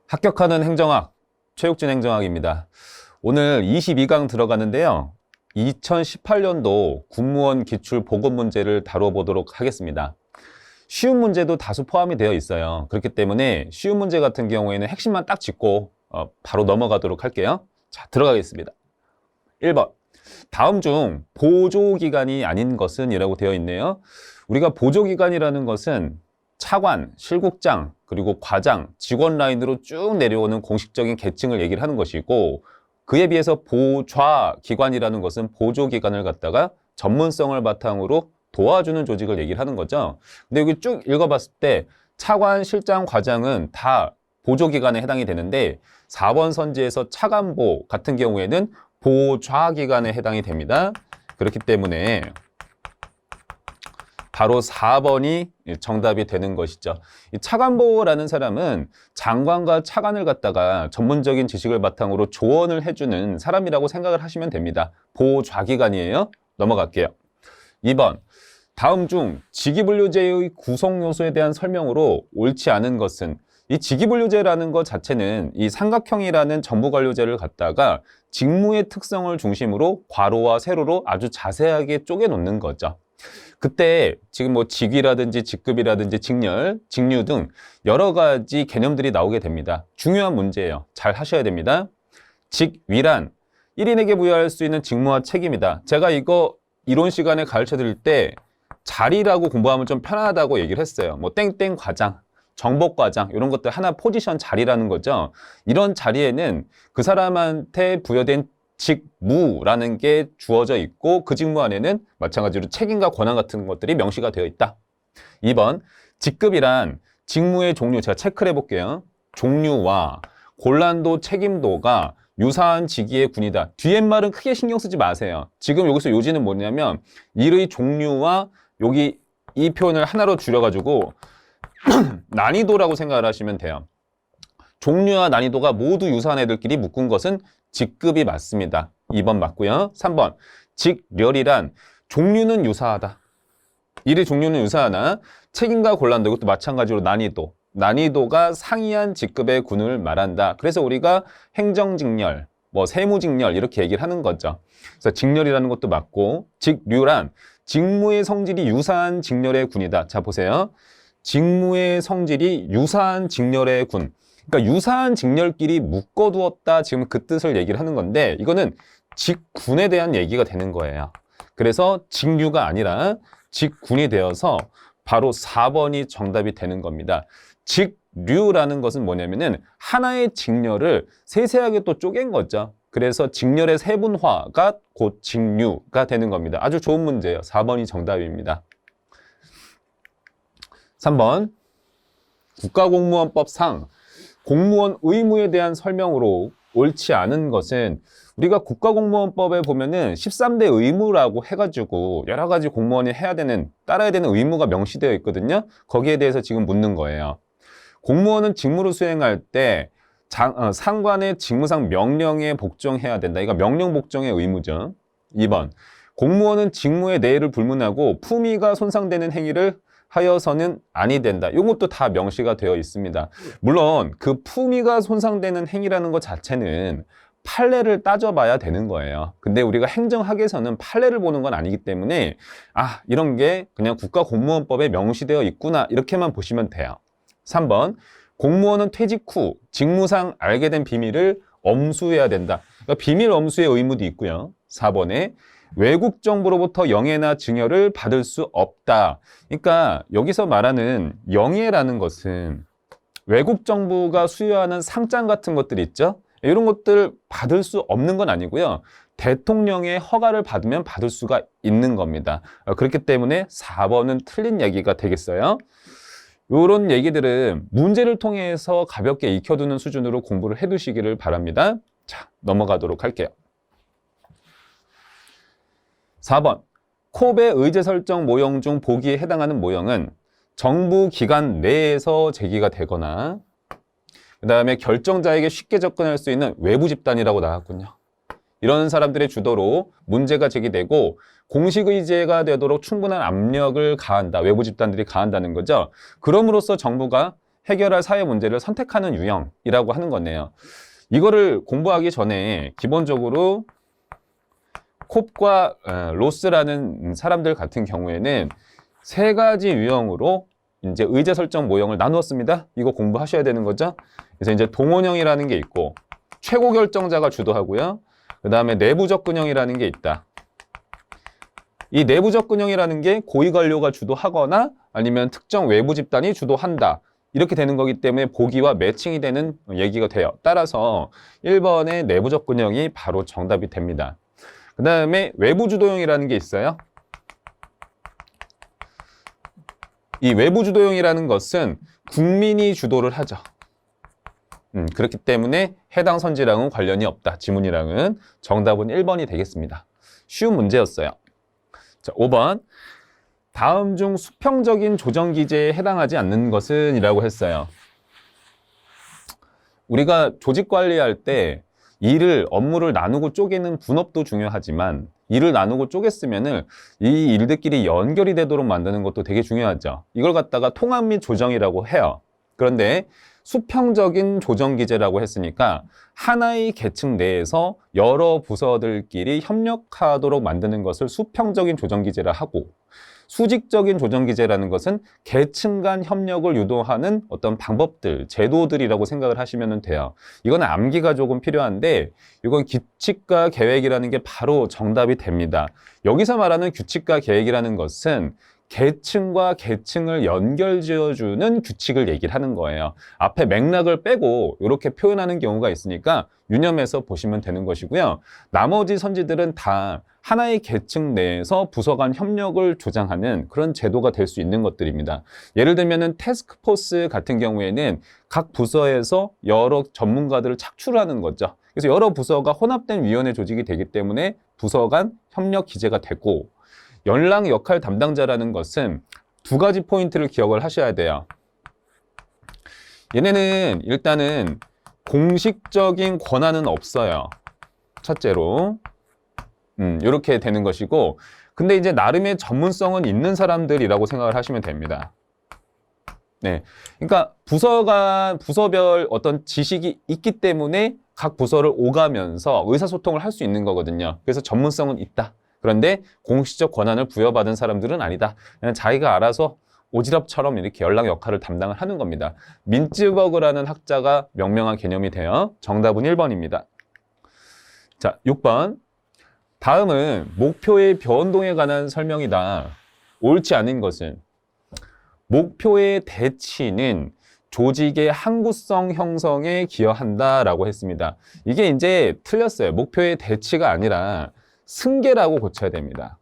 합격하는 행정학, 최욱진 행정학입니다. 오늘 22강 들어가는데요. 2018년도 국무원 기출 보건 문제를 다뤄보도록 하겠습니다. 쉬운 문제도 다수 포함이 되어 있어요. 그렇기 때문에 쉬운 문제 같은 경우에는 핵심만 딱 짚고 바로 넘어가도록 할게요. 자, 들어가겠습니다. 1번. 다음 중 보조기관이 아닌 것은 이라고 되어 있네요. 우리가 보조기관이라는 것은 차관, 실국장, 그리고 과장, 직원 라인으로 쭉 내려오는 공식적인 계층을 얘기를 하는 것이고, 그에 비해서 보좌기관이라는 것은 보조기관을 갖다가 전문성을 바탕으로 도와주는 조직을 얘기를 하는 거죠. 근데 여기 쭉 읽어봤을 때 차관, 실장, 과장은 다 보조기관에 해당이 되는데 4번 선지에서 차관보 같은 경우에는 보좌기관에 해당이 됩니다. 그렇기 때문에 바로 4번이 정답이 되는 것이죠. 이 차관보라는 사람은 장관과 차관을 갖다가 전문적인 지식을 바탕으로 조언을 해주는 사람이라고 생각을 하시면 됩니다. 보좌기관이에요. 넘어갈게요. 2번. 다음 중 직위분류제의 구성 요소에 대한 설명으로 옳지 않은 것은, 이 직위분류제라는 것 자체는 이 삼각형이라는 정보관료제를 갖다가 직무의 특성을 중심으로 괄호와 세로로 아주 자세하게 쪼개 놓는 거죠. 그때 지금 뭐 직위라든지 직급이라든지 직렬, 직류 등 여러 가지 개념들이 나오게 됩니다. 중요한 문제예요. 잘 하셔야 됩니다. 직위란 1인에게 부여할 수 있는 직무와 책임이다. 제가 이거 이론 시간에 가르쳐 드릴 때 자리라고 공부하면 좀 편하다고 얘기를 했어요. 뭐 땡땡 과장, 정복과장 이런 것들 하나 포지션 자리라는 거죠. 이런 자리에는 그 사람한테 부여된 직무라는 게 주어져 있고 그 직무 안에는 마찬가지로 책임과 권한 같은 것들이 명시가 되어 있다. 2번, 직급이란 직무의 종류, 제가 체크를 해볼게요. 종류와 곤란도, 책임도가 유사한 직위의 군이다. 뒤에 말은 크게 신경 쓰지 마세요. 지금 여기서 요지는 뭐냐면 일의 종류와 여기 이 표현을 하나로 줄여가지고 난이도라고 생각을 하시면 돼요. 종류와 난이도가 모두 유사한 애들끼리 묶은 것은 직급이 맞습니다. 2번 맞고요. 3번. 직렬이란 종류는 유사하다. 일의 종류는 유사하나 책임과 곤란도, 이것도 마찬가지로 난이도. 난이도가 상이한 직급의 군을 말한다. 그래서 우리가 행정직렬, 뭐 세무직렬 이렇게 얘기를 하는 거죠. 그래서 직렬이라는 것도 맞고, 직류란 직무의 성질이 유사한 직렬의 군이다. 자, 보세요. 직무의 성질이 유사한 직렬의 군. 그러니까 유사한 직렬끼리 묶어두었다. 지금 그 뜻을 얘기를 하는 건데 이거는 직군에 대한 얘기가 되는 거예요. 그래서 직류가 아니라 직군이 되어서 바로 4번이 정답이 되는 겁니다. 직류라는 것은 뭐냐면은 하나의 직렬을 세세하게 또 쪼갠 거죠. 그래서 직렬의 세분화가 곧 직류가 되는 겁니다. 아주 좋은 문제예요. 4번이 정답입니다. 3번. 국가공무원법상 공무원 의무에 대한 설명으로 옳지 않은 것은, 우리가 국가공무원법에 보면은 13대 의무라고 해가지고 여러 가지 공무원이 해야 되는, 따라야 되는 의무가 명시되어 있거든요. 거기에 대해서 지금 묻는 거예요. 공무원은 직무를 수행할 때 상관의 직무상 명령에 복종해야 된다. 이거 명령 복종의 의무죠. 2번. 공무원은 직무의 내의를 불문하고 품위가 손상되는 행위를 하여서는 아니 된다. 이것도 다 명시가 되어 있습니다. 물론 그 품위가 손상되는 행위라는 것 자체는 판례를 따져봐야 되는 거예요. 근데 우리가 행정학에서는 판례를 보는 건 아니기 때문에 이런 게 그냥 국가공무원법에 명시되어 있구나 이렇게만 보시면 돼요. 3번. 공무원은 퇴직 후 직무상 알게 된 비밀을 엄수해야 된다. 그러니까 비밀 엄수의 의무도 있고요. 4번에 외국 정부로부터 영해나 증여를 받을 수 없다. 그러니까 여기서 말하는 영해라는 것은 외국 정부가 수여하는 상장 같은 것들 있죠? 이런 것들 받을 수 없는 건 아니고요. 대통령의 허가를 받으면 받을 수가 있는 겁니다. 그렇기 때문에 4번은 틀린 얘기가 되겠어요. 이런 얘기들은 문제를 통해서 가볍게 익혀두는 수준으로 공부를 해두시기를 바랍니다. 자, 넘어가도록 할게요. 4번. 콥의 의제 설정 모형 중 보기에 해당하는 모형은 정부 기관 내에서 제기가 되거나 그 다음에 결정자에게 쉽게 접근할 수 있는 외부 집단이라고 나왔군요. 이런 사람들의 주도로 문제가 제기되고 공식 의제가 되도록 충분한 압력을 가한다. 외부 집단들이 가한다는 거죠. 그럼으로써 정부가 해결할 사회 문제를 선택하는 유형이라고 하는 거네요. 이거를 공부하기 전에 기본적으로 콥과 로스라는 사람들 같은 경우에는 세 가지 유형으로 이제 의제 설정 모형을 나누었습니다. 이거 공부하셔야 되는 거죠. 그래서 이제 동원형이라는 게 있고 최고 결정자가 주도하고요. 그 다음에 내부 접근형이라는 게 있다. 이 내부 접근형이라는 게 고위 관료가 주도하거나 아니면 특정 외부 집단이 주도한다. 이렇게 되는 거기 때문에 보기와 매칭이 되는 얘기가 돼요. 따라서 1번의 내부 접근형이 바로 정답이 됩니다. 그 다음에 외부 주도형이라는 게 있어요. 이 외부 주도형이라는 것은 국민이 주도를 하죠. 그렇기 때문에 해당 선지랑은 관련이 없다. 지문이랑은. 정답은 1번이 되겠습니다. 쉬운 문제였어요. 자, 5번. 다음 중 수평적인 조정 기제에 해당하지 않는 것은? 이라고 했어요. 우리가 조직 관리할 때 업무를 나누고 쪼개는 분업도 중요하지만 일을 나누고 쪼갰으면은 이 일들끼리 연결이 되도록 만드는 것도 되게 중요하죠. 이걸 갖다가 통합 및 조정이라고 해요. 그런데 수평적인 조정 기제라고 했으니까 하나의 계층 내에서 여러 부서들끼리 협력하도록 만드는 것을 수평적인 조정 기제라 하고, 수직적인 조정 기제라는 것은 계층 간 협력을 유도하는 어떤 방법들, 제도들이라고 생각을 하시면 돼요. 이건 암기가 조금 필요한데 이건 규칙과 계획이라는 게 바로 정답이 됩니다. 여기서 말하는 규칙과 계획이라는 것은 계층과 계층을 연결지어주는 규칙을 얘기를 하는 거예요. 앞에 맥락을 빼고 이렇게 표현하는 경우가 있으니까 유념해서 보시면 되는 것이고요. 나머지 선지들은 다 하나의 계층 내에서 부서 간 협력을 조장하는 그런 제도가 될 수 있는 것들입니다. 예를 들면은 태스크포스 같은 경우에는 각 부서에서 여러 전문가들을 착출하는 거죠. 그래서 여러 부서가 혼합된 위원회 조직이 되기 때문에 부서 간 협력 기제가 되고, 연락 역할 담당자라는 것은 두 가지 포인트를 기억을 하셔야 돼요. 얘네는 일단은 공식적인 권한은 없어요. 첫째로. 이렇게 되는 것이고, 근데 이제 나름의 전문성은 있는 사람들이라고 생각을 하시면 됩니다. 네. 그러니까 부서별 어떤 지식이 있기 때문에 각 부서를 오가면서 의사소통을 할 수 있는 거거든요. 그래서 전문성은 있다. 그런데 공식적 권한을 부여받은 사람들은 아니다. 그냥 자기가 알아서 오지랖처럼 이렇게 연락 역할을 담당을 하는 겁니다. 민츠버그라는 학자가 명명한 개념이 되어 정답은 1번입니다. 자, 6번. 다음은 목표의 변동에 관한 설명이다. 옳지 않은 것은? 목표의 대치는 조직의 항구성 형성에 기여한다라고 했습니다. 이게 이제 틀렸어요. 목표의 대치가 아니라 승계라고 고쳐야 됩니다.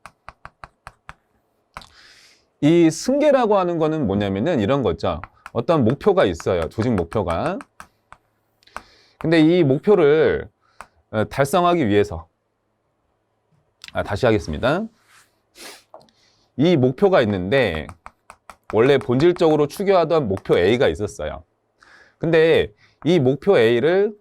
이 승계라고 하는 거는 뭐냐면은 이런 거죠. 어떤 목표가 있어요. 조직 목표가. 근데 이 목표를 달성하기 위해서, 다시 하겠습니다. 이 목표가 있는데 원래 본질적으로 추구하던 목표 A가 있었어요. 근데 이 목표 A를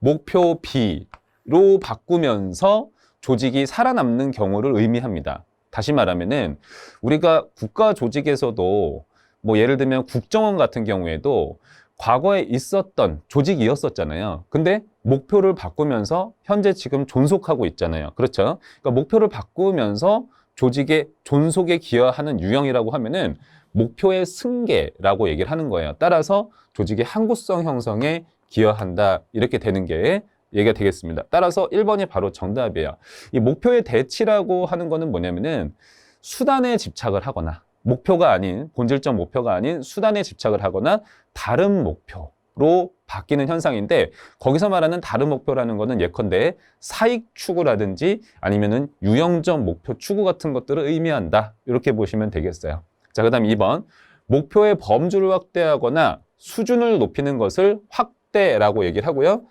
목표 B로 바꾸면서 조직이 살아남는 경우를 의미합니다. 다시 말하면은 우리가 국가 조직에서도 뭐 예를 들면 국정원 같은 경우에도 과거에 있었던 조직이었었잖아요. 근데 목표를 바꾸면서 현재 지금 존속하고 있잖아요. 그렇죠? 그러니까 목표를 바꾸면서 조직의 존속에 기여하는 유형이라고 하면은 목표의 승계라고 얘기를 하는 거예요. 따라서 조직의 항구성 형성에 기여한다. 이렇게 되는 게 얘기가 되겠습니다. 따라서 1번이 바로 정답이에요. 이 목표의 대치라고 하는 거는 뭐냐면은 수단에 집착을 하거나 목표가 아닌, 본질적 목표가 아닌 수단에 집착을 하거나 다른 목표로 바뀌는 현상인데, 거기서 말하는 다른 목표라는 거는 예컨대 사익 추구라든지 아니면은 유형적 목표 추구 같은 것들을 의미한다. 이렇게 보시면 되겠어요. 자, 그 다음 2번. 목표의 범주를 확대하거나 수준을 높이는 것을 확대라고 얘기를 하고요.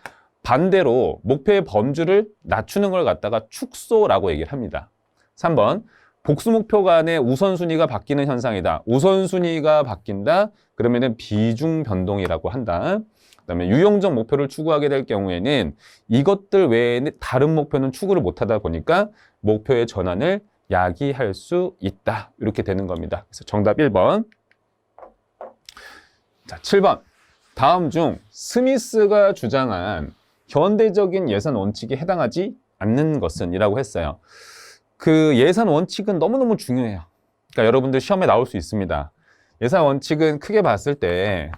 반대로 목표의 범주를 낮추는 걸 갖다가 축소라고 얘기를 합니다. 3번. 복수 목표 간의 우선순위가 바뀌는 현상이다. 우선순위가 바뀐다. 그러면은 비중 변동이라고 한다. 그다음에 유형적 목표를 추구하게 될 경우에는 이것들 외에 다른 목표는 추구를 못하다 보니까 목표의 전환을 야기할 수 있다. 이렇게 되는 겁니다. 그래서 정답 1번. 자, 7번. 다음 중 스미스가 주장한 현대적인 예산 원칙에 해당하지 않는 것은 이라고 했어요. 그 예산 원칙은 너무너무 중요해요. 그러니까 여러분들 시험에 나올 수 있습니다. 예산 원칙은 크게 봤을 때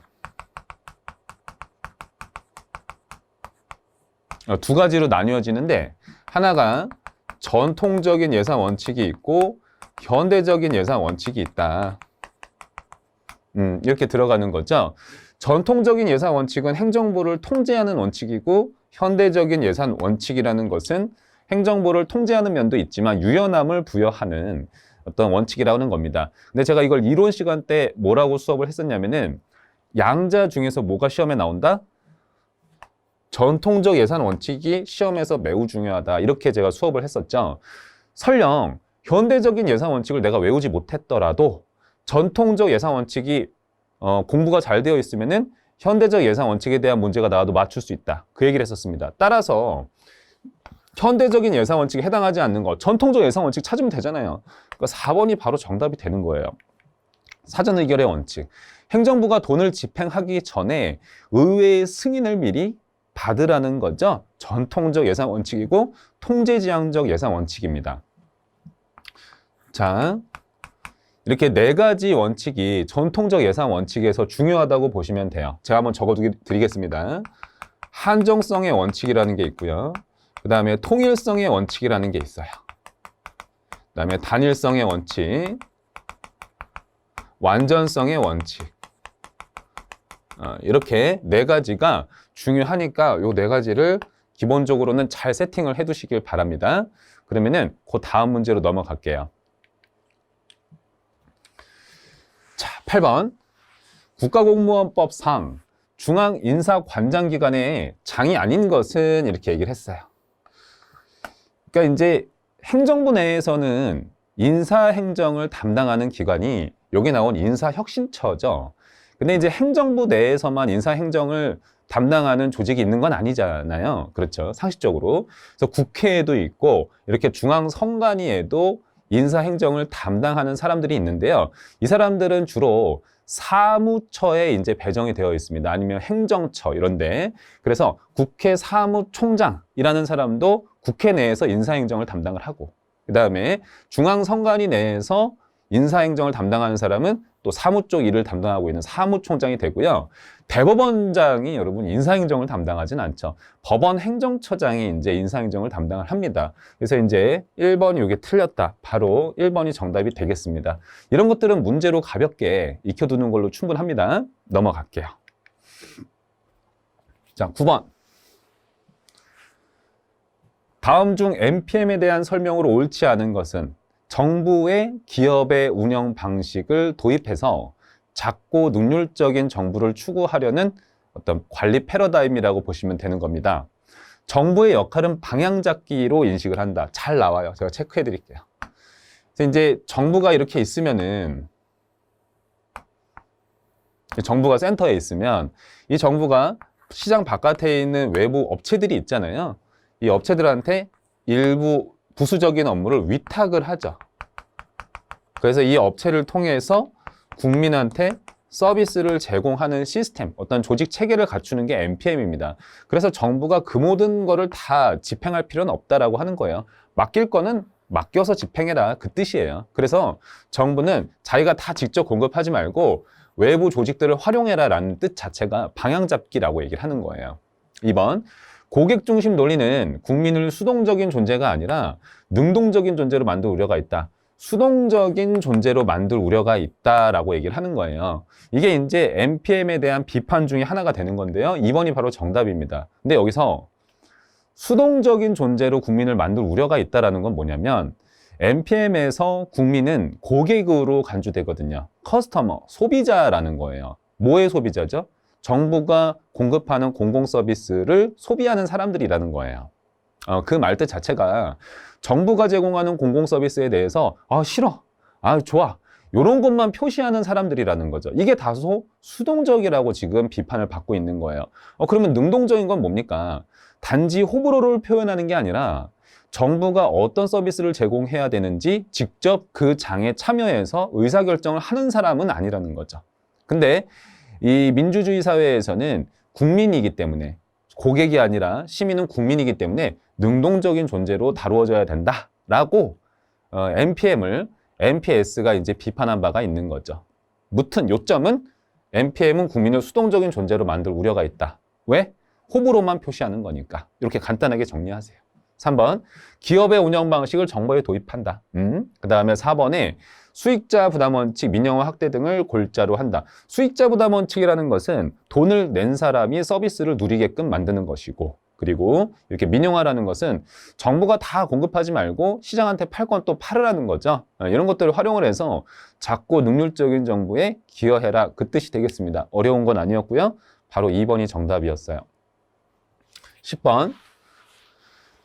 두 가지로 나뉘어지는데, 하나가 전통적인 예산 원칙이 있고 현대적인 예산 원칙이 있다. 이렇게 들어가는 거죠. 전통적인 예산 원칙은 행정부를 통제하는 원칙이고, 현대적인 예산 원칙이라는 것은 행정부를 통제하는 면도 있지만 유연함을 부여하는 어떤 원칙이라는 겁니다. 근데 제가 이걸 이론 시간 때 뭐라고 수업을 했었냐면은, 양자 중에서 뭐가 시험에 나온다? 전통적 예산 원칙이 시험에서 매우 중요하다. 이렇게 제가 수업을 했었죠. 설령 현대적인 예산 원칙을 내가 외우지 못했더라도 전통적 예산 원칙이 공부가 잘 되어 있으면은 현대적 예산 원칙에 대한 문제가 나와도 맞출 수 있다. 그 얘기를 했었습니다. 따라서 현대적인 예산 원칙에 해당하지 않는 것, 전통적 예산 원칙 찾으면 되잖아요. 그러니까 4번이 바로 정답이 되는 거예요. 사전 의결의 원칙. 행정부가 돈을 집행하기 전에 의회의 승인을 미리 받으라는 거죠. 전통적 예산 원칙이고 통제지향적 예산 원칙입니다. 자, 이렇게 네 가지 원칙이 전통적 예산 원칙에서 중요하다고 보시면 돼요. 제가 한번 적어드리겠습니다. 한정성의 원칙이라는 게 있고요. 그 다음에 통일성의 원칙이라는 게 있어요. 그 다음에 단일성의 원칙, 완전성의 원칙. 이렇게 네 가지가 중요하니까 이 네 가지를 기본적으로는 잘 세팅을 해 두시길 바랍니다. 그러면은 그 다음 문제로 넘어갈게요. 자, 8번. 국가공무원법상 중앙인사관장기관의 장이 아닌 것은 이렇게 얘기를 했어요. 그러니까 이제 행정부 내에서는 인사행정을 담당하는 기관이 여기 나온 인사혁신처죠. 근데 이제 행정부 내에서만 인사행정을 담당하는 조직이 있는 건 아니잖아요. 그렇죠. 상식적으로. 그래서 국회에도 있고 이렇게 중앙선관위에도 인사행정을 담당하는 사람들이 있는데요. 이 사람들은 주로 사무처에 이제 배정이 되어 있습니다. 아니면 행정처 이런데. 그래서 국회 사무총장이라는 사람도 국회 내에서 인사행정을 담당을 하고, 그 다음에 중앙선관위 내에서 인사행정을 담당하는 사람은 또 사무 쪽 일을 담당하고 있는 사무총장이 되고요. 대법원장이 여러분 인사행정을 담당하진 않죠. 법원 행정처장이 이제 인사행정을 담당을 합니다. 그래서 이제 1번이 이게 틀렸다. 바로 1번이 정답이 되겠습니다. 이런 것들은 문제로 가볍게 익혀두는 걸로 충분합니다. 넘어갈게요. 자, 9번. 다음 중 NPM에 대한 설명으로 옳지 않은 것은 정부의 기업의 운영 방식을 도입해서 작고 능률적인 정부를 추구하려는 어떤 관리 패러다임이라고 보시면 되는 겁니다. 정부의 역할은 방향 잡기로 인식을 한다. 잘 나와요. 제가 체크해 드릴게요. 그래서 이제 정부가 이렇게 있으면은, 정부가 센터에 있으면 이 정부가 시장 바깥에 있는 외부 업체들이 있잖아요. 이 업체들한테 일부 부수적인 업무를 위탁을 하죠. 그래서 이 업체를 통해서 국민한테 서비스를 제공하는 시스템, 어떤 조직 체계를 갖추는 게 NPM입니다. 그래서 정부가 그 모든 거를 다 집행할 필요는 없다라고 하는 거예요. 맡길 거는 맡겨서 집행해라, 그 뜻이에요. 그래서 정부는 자기가 다 직접 공급하지 말고 외부 조직들을 활용해라 라는 뜻 자체가 방향 잡기라고 얘기를 하는 거예요. 2번. 고객 중심 논리는 국민을 수동적인 존재가 아니라 능동적인 존재로 만들 우려가 있다. 수동적인 존재로 만들 우려가 있다라고 얘기를 하는 거예요. 이게 이제 NPM에 대한 비판 중에 하나가 되는 건데요. 2번이 바로 정답입니다. 근데 여기서 수동적인 존재로 국민을 만들 우려가 있다라는 건 뭐냐면, NPM에서 국민은 고객으로 간주되거든요. 커스터머, 소비자라는 거예요. 뭐의 소비자죠? 정부가 공급하는 공공 서비스를 소비하는 사람들이라는 거예요. 그 말뜻 자체가 정부가 제공하는 공공 서비스에 대해서 싫어, 좋아, 이런 것만 표시하는 사람들이라는 거죠. 이게 다소 수동적이라고 지금 비판을 받고 있는 거예요. 그러면 능동적인 건 뭡니까? 단지 호불호를 표현하는 게 아니라 정부가 어떤 서비스를 제공해야 되는지 직접 그 장에 참여해서 의사결정을 하는 사람은 아니라는 거죠. 근데 이 민주주의 사회에서는 국민이기 때문에, 고객이 아니라 시민은 국민이기 때문에 능동적인 존재로 다루어져야 된다라고 NPS가 이제 비판한 바가 있는 거죠. 무튼 요점은 NPM은 국민을 수동적인 존재로 만들 우려가 있다. 왜? 호불호만 표시하는 거니까. 이렇게 간단하게 정리하세요. 3번, 기업의 운영 방식을 정부에 도입한다. 그 다음에 4번에 수익자 부담 원칙, 민영화 확대 등을 골자로 한다. 수익자 부담 원칙이라는 것은 돈을 낸 사람이 서비스를 누리게끔 만드는 것이고, 그리고 이렇게 민영화라는 것은 정부가 다 공급하지 말고 시장한테 팔 건 또 팔으라는 거죠. 이런 것들을 활용을 해서 작고 능률적인 정부에 기여해라, 그 뜻이 되겠습니다. 어려운 건 아니었고요. 바로 2번이 정답이었어요. 10번,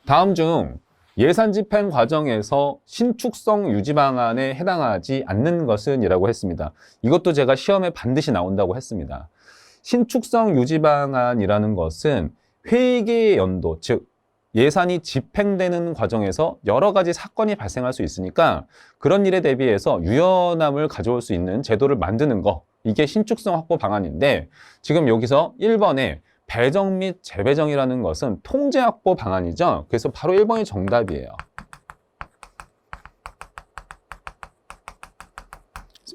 다음 중 예산 집행 과정에서 신축성 유지 방안에 해당하지 않는 것은 이라고 했습니다. 이것도 제가 시험에 반드시 나온다고 했습니다. 신축성 유지 방안이라는 것은 회계 연도, 즉 예산이 집행되는 과정에서 여러 가지 사건이 발생할 수 있으니까 그런 일에 대비해서 유연함을 가져올 수 있는 제도를 만드는 거, 이게 신축성 확보 방안인데, 지금 여기서 1번에 배정 및 재배정이라는 것은 통제 확보 방안이죠. 그래서 바로 1번이 정답이에요.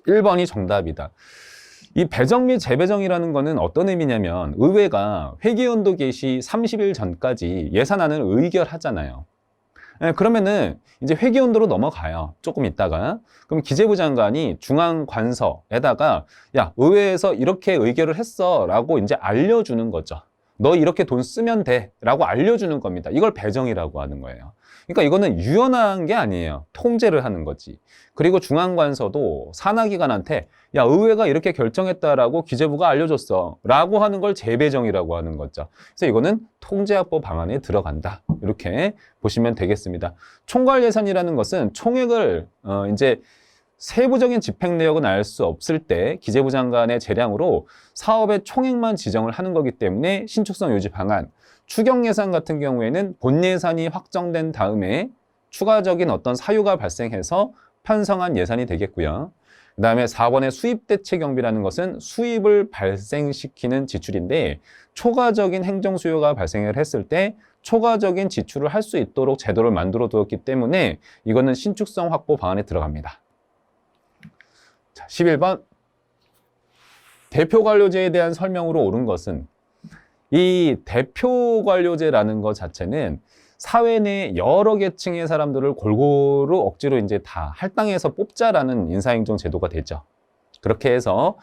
1번이 정답이다. 이 배정 및 재배정이라는 거는 어떤 의미냐면, 의회가 회계연도 개시 30일 전까지 예산안을 의결하잖아요. 그러면은 이제 회계연도로 넘어가요. 조금 있다가. 그럼 기재부 장관이 중앙관서에다가 야, 의회에서 이렇게 의결을 했어 라고 이제 알려주는 거죠. 너 이렇게 돈 쓰면 돼 라고 알려주는 겁니다. 이걸 배정이라고 하는 거예요. 그러니까 이거는 유연한 게 아니에요. 통제를 하는 거지. 그리고 중앙관서도 산하기관한테 야, 의회가 이렇게 결정했다라고 기재부가 알려줬어 라고 하는 걸 재배정이라고 하는 거죠. 그래서 이거는 통제확보 방안에 들어간다. 이렇게 보시면 되겠습니다. 총괄 예산이라는 것은 총액을 이제 세부적인 집행 내역은 알 수 없을 때 기재부 장관의 재량으로 사업의 총액만 지정을 하는 거기 때문에 신축성 유지 방안, 추경 예산 같은 경우에는 본 예산이 확정된 다음에 추가적인 어떤 사유가 발생해서 편성한 예산이 되겠고요. 그 다음에 4번의 수입 대체 경비라는 것은 수입을 발생시키는 지출인데, 초과적인 행정 수요가 발생을 했을 때 초과적인 지출을 할 수 있도록 제도를 만들어 두었기 때문에 이거는 신축성 확보 방안에 들어갑니다. 자, 11번. 대표관료제에 대한 설명으로 옳은 것은, 이 대표관료제라는 것 자체는 사회 내 여러 계층의 사람들을 골고루 억지로 이제 다 할당해서 뽑자라는 인사행정 제도가 되죠. 그렇게 해서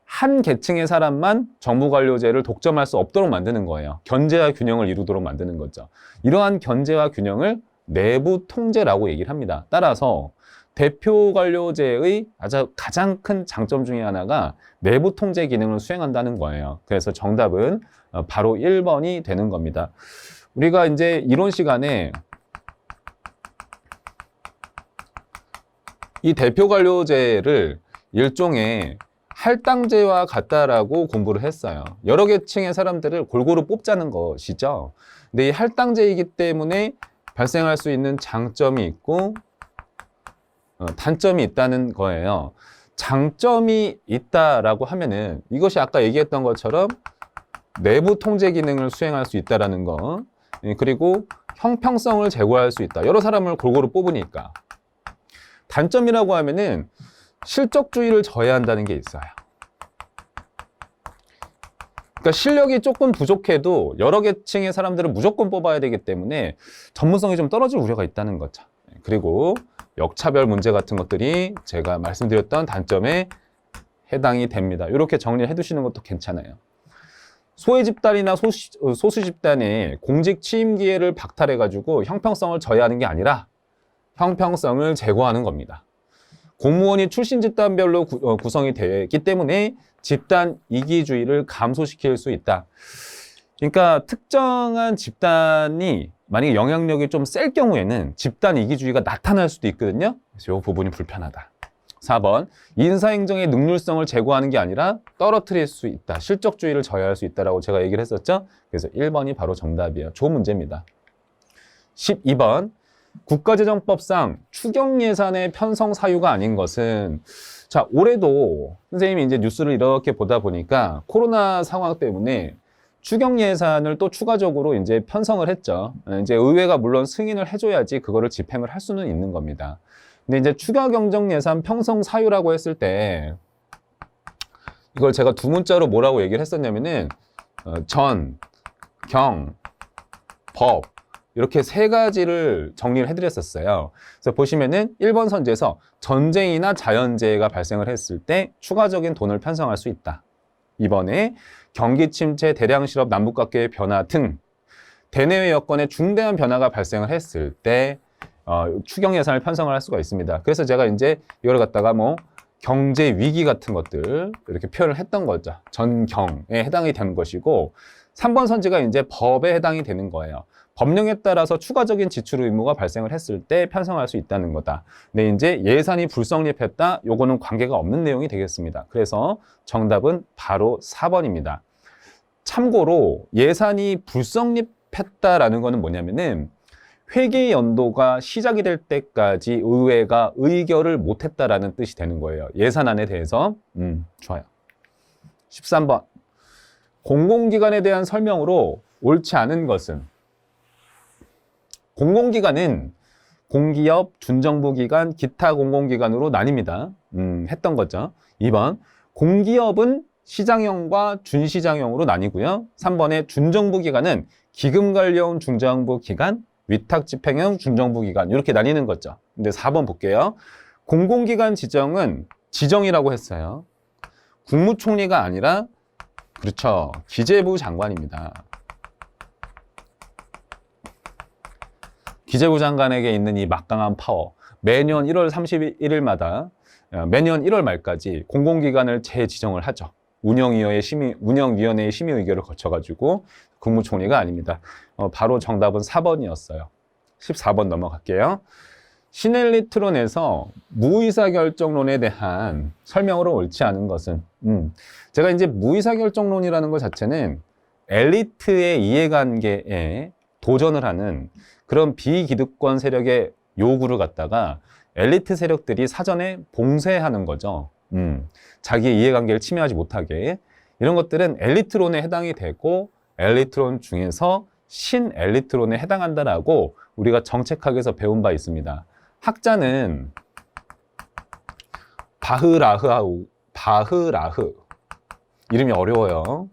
한 계층의 사람만 정부관료제를 독점할 수 없도록 만드는 거예요. 견제와 균형을 이루도록 만드는 거죠. 이러한 견제와 균형을 내부 통제라고 얘기를 합니다. 따라서 대표관료제의 가장 큰 장점 중에 하나가 내부 통제 기능을 수행한다는 거예요. 그래서 정답은 바로 1번이 되는 겁니다. 우리가 이제 이론 시간에 이 대표관료제를 일종의 할당제와 같다라고 공부를 했어요. 여러 계층의 사람들을 골고루 뽑자는 것이죠. 근데 이 할당제이기 때문에 발생할 수 있는 장점이 있고 단점이 있다는 거예요. 장점이 있다라고 하면은 이것이 아까 얘기했던 것처럼 내부 통제 기능을 수행할 수 있다라는 거, 그리고 형평성을 제고할 수 있다. 여러 사람을 골고루 뽑으니까. 단점이라고 하면은 실적주의를 저해한다는 게 있어요. 그러니까 실력이 조금 부족해도 여러 계층의 사람들을 무조건 뽑아야 되기 때문에 전문성이 좀 떨어질 우려가 있다는 거죠. 그리고 역차별 문제 같은 것들이 제가 말씀드렸던 단점에 해당이 됩니다. 이렇게 정리를 해두시는 것도 괜찮아요. 소외 집단이나 소수 집단의 공직 취임 기회를 박탈해가지고 형평성을 저해하는 게 아니라 형평성을 제고하는 겁니다. 공무원이 출신 집단별로 구성이 되기 때문에 집단 이기주의를 감소시킬 수 있다. 그러니까 특정한 집단이 만약에 영향력이 좀 셀 경우에는 집단 이기주의가 나타날 수도 있거든요. 그래서 이 부분이 불편하다. 4번, 인사행정의 능률성을 제고하는 게 아니라 떨어뜨릴 수 있다. 실적주의를 저해할 수 있다라고 제가 얘기를 했었죠. 그래서 1번이 바로 정답이에요. 좋은 문제입니다. 12번, 국가재정법상 추경 예산의 편성 사유가 아닌 것은 자, 올해도 선생님이 이제 뉴스를 이렇게 보다 보니까 코로나 상황 때문에 추경 예산을 또 추가적으로 이제 편성을 했죠. 이제 의회가 물론 승인을 해줘야지 그거를 집행을 할 수는 있는 겁니다. 근데 이제 추가 경정 예산 편성 사유라고 했을 때 이걸 제가 두 문자로 뭐라고 얘기를 했었냐면은 전, 경, 법 이렇게 세 가지를 정리를 해드렸었어요. 그래서 보시면은 1번 선지에서 전쟁이나 자연재해가 발생을 했을 때 추가적인 돈을 편성할 수 있다. 2번에 경기 침체, 대량 실업, 남북관계의 변화 등 대내외 여건에 중대한 변화가 발생을 했을 때 추경 예산을 편성을 할 수가 있습니다. 그래서 제가 이제 이걸 갖다가 뭐 경제 위기 같은 것들 이렇게 표현을 했던 거죠. 전경에 해당이 되는 것이고 3번 선지가 이제 법에 해당이 되는 거예요. 법령에 따라서 추가적인 지출 의무가 발생을 했을 때 편성할 수 있다는 거다. 근데 이제 예산이 불성립했다. 요거는 관계가 없는 내용이 되겠습니다. 그래서 정답은 바로 4번입니다. 참고로 예산이 불성립했다라는 거는 뭐냐면은 회계 연도가 시작이 될 때까지 의회가 의결을 못했다라는 뜻이 되는 거예요. 예산안에 대해서. 좋아요. 13번. 공공기관에 대한 설명으로 옳지 않은 것은 공공기관은 공기업, 준정부기관, 기타 공공기관으로 나뉩니다. 했던 거죠. 2번. 공기업은 시장형과 준시장형으로 나뉘고요. 3번에 준정부기관은 기금관련 중정부기관, 위탁집행형 준정부기관 이렇게 나뉘는 거죠. 근데 4번 볼게요. 공공기관 지정은 지정이라고 했어요. 국무총리가 아니라 그렇죠. 기재부 장관입니다. 기재부 장관에게 있는 이 막강한 파워. 매년 1월 31일마다 매년 1월 말까지 공공기관을 재지정을 하죠. 운영위원회의 심의 의결을 거쳐가지고 국무총리가 아닙니다. 바로 정답은 4번이었어요. 14번 넘어갈게요. 신엘리트론에서 무의사결정론에 대한 설명으로 옳지 않은 것은 제가 이제 무의사결정론이라는 것 자체는 엘리트의 이해관계에 도전을 하는 그런 비기득권 세력의 요구를 갖다가 엘리트 세력들이 사전에 봉쇄하는 거죠. 자기의 이해관계를 침해하지 못하게. 이런 것들은 엘리트론에 해당이 되고 엘리트론 중에서 신엘리트론에 해당한다라고 우리가 정책학에서 배운 바 있습니다. 학자는 바흐라흐 이름이 어려워요.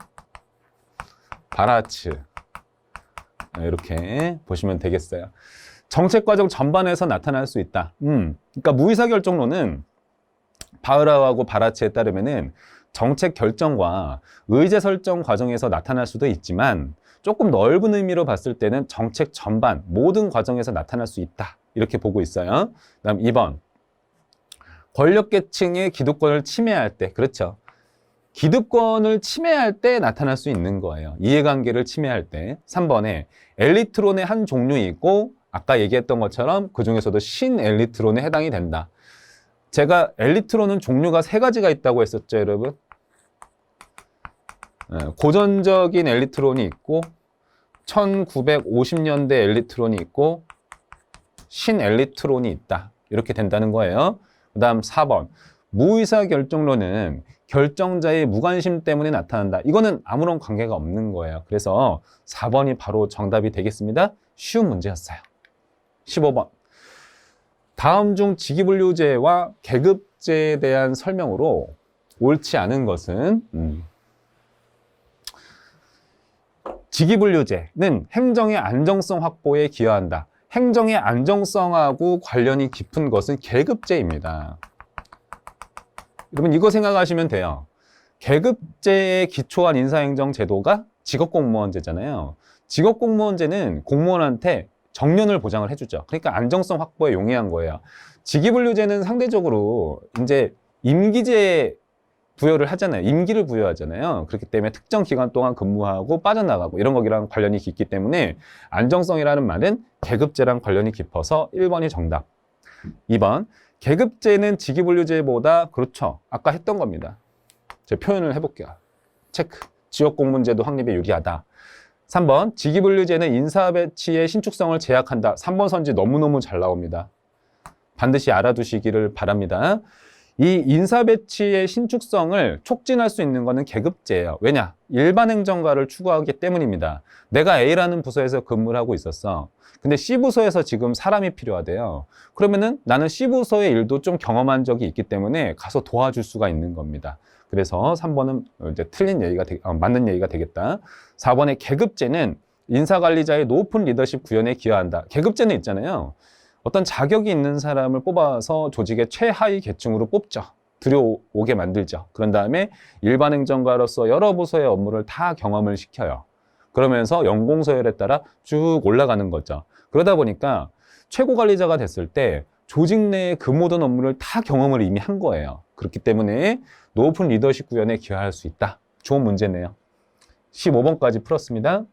바라츠 이렇게 보시면 되겠어요. 정책과정 전반에서 나타날 수 있다. 그러니까 무의사결정론은 바흐라흐하고 바라츠에 따르면은 정책 결정과 의제 설정 과정에서 나타날 수도 있지만 조금 넓은 의미로 봤을 때는 정책 전반 모든 과정에서 나타날 수 있다. 이렇게 보고 있어요. 그다음 2번. 권력계층의 기득권을 침해할 때, 그렇죠. 기득권을 침해할 때 나타날 수 있는 거예요. 이해관계를 침해할 때. 3번에 엘리트론의 한 종류이고 아까 얘기했던 것처럼 그 중에서도 신엘리트론에 해당이 된다. 제가 엘리트론은 종류가 3가지가 있다고 했었죠, 여러분. 고전적인 엘리트론이 있고 1950년대 엘리트론이 있고 신엘리트론이 있다. 이렇게 된다는 거예요. 그 다음 4번. 무의사결정론은 결정자의 무관심 때문에 나타난다. 이거는 아무런 관계가 없는 거예요. 그래서 4번이 바로 정답이 되겠습니다. 쉬운 문제였어요. 15번. 다음 중 직위분류제와 계급제에 대한 설명으로 옳지 않은 것은 직위분류제는 행정의 안정성 확보에 기여한다. 행정의 안정성하고 관련이 깊은 것은 계급제입니다. 여러분 이거 생각하시면 돼요. 계급제에 기초한 인사행정 제도가 직업공무원제잖아요. 직업공무원제는 공무원한테 정년을 보장을 해주죠. 그러니까 안정성 확보에 용이한 거예요. 직위분류제는 상대적으로 이제 임기제 부여를 하잖아요. 임기를 부여하잖아요. 그렇기 때문에 특정 기간 동안 근무하고 빠져나가고 이런 거기랑 관련이 깊기 때문에 안정성이라는 말은 계급제랑 관련이 깊어서 1번이 정답. 2번. 계급제는 직위분류제보다 그렇죠. 아까 했던 겁니다. 제가 표현을 해볼게요. 체크. 지역공무원제도 확립에 유리하다. 3번, 직위분류제는 인사 배치의 신축성을 제약한다. 3번 선지 너무너무 잘 나옵니다. 반드시 알아두시기를 바랍니다. 이 인사 배치의 신축성을 촉진할 수 있는 것은 계급제예요. 왜냐? 일반 행정가를 추구하기 때문입니다. 내가 A라는 부서에서 근무를 하고 있었어. 근데 C부서에서 지금 사람이 필요하대요. 그러면은 나는 C부서의 일도 좀 경험한 적이 있기 때문에 가서 도와줄 수가 있는 겁니다. 그래서 3번은 이제 맞는 얘기가 되겠다. 4번의 계급제는 인사관리자의 높은 리더십 구현에 기여한다. 계급제는 있잖아요. 어떤 자격이 있는 사람을 뽑아서 조직의 최하위 계층으로 뽑죠. 들여오게 만들죠. 그런 다음에 일반 행정가로서 여러 부서의 업무를 다 경험을 시켜요. 그러면서 연공 서열에 따라 쭉 올라가는 거죠. 그러다 보니까 최고 관리자가 됐을 때 조직 내의 그 모든 업무를 다 경험을 이미 한 거예요. 그렇기 때문에 높은 리더십 구현에 기여할 수 있다. 좋은 문제네요. 15번까지 풀었습니다.